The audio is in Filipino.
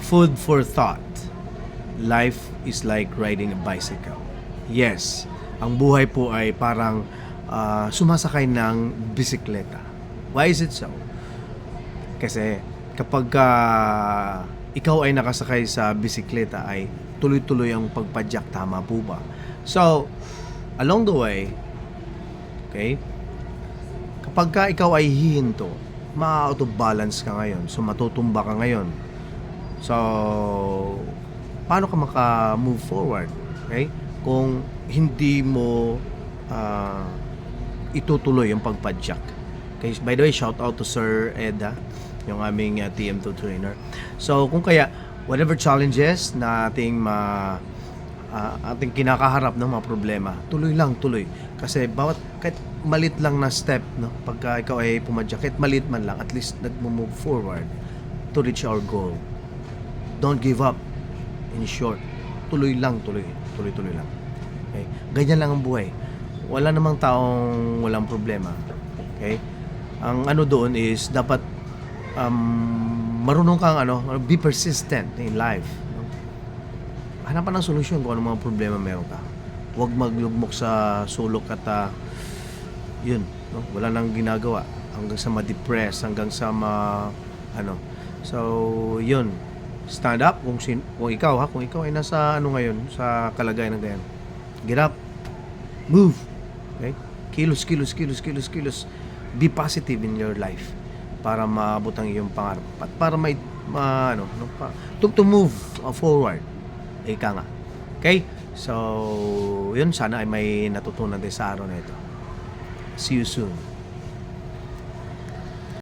Food for thought. Life is like riding a bicycle. Yes, ang buhay po ay parang sumasakay ng bisikleta. Why is it so? Kasi kapag ikaw ay nakasakay sa bisikleta ay tuloy-tuloy ang pagpadyak, tama po ba? So, along the way, okay, kapag ikaw ay hihinto, ma-out of balance ka ngayon. So, matutumba ka ngayon. So, paano ka maka-move forward? Okay? Kung hindi mo itutuloy yung pagpadyak. Okay? By the way, shout out to Sir Eda, yung aming TM2 trainer. So, kung kaya, whatever challenges na ating kinakaharap ng mga problema, tuloy lang, tuloy. Kasi kahit malit lang na step, no, pagka ikaw ay pumadyak, kahit malit man lang, at least nag-move forward to reach our goal. Don't give up. In short, tuloy lang, tuloy lang. Okay? Ganyan lang ang buhay. Wala namang taong walang problema. Okay? Ang ano doon is dapat marunong kang be persistent in life. No? Hanapan ng solusyon kung anong mga problema meron ka. Huwag maglugmok sa sulok at yun, no? Wala nang ginagawa hanggang sa ma-depress, hanggang sa So, yun. Stand up kung ikaw ay nasa ngayon, sa kalagayan ng ganyan. Get up. Move. Okay? Kilos. Be positive in your life para maabot ang iyong pangarap at para to move forward. Ika nga. Okay? So, yun, sana ay may natutunan din sa araw na ito. See you soon.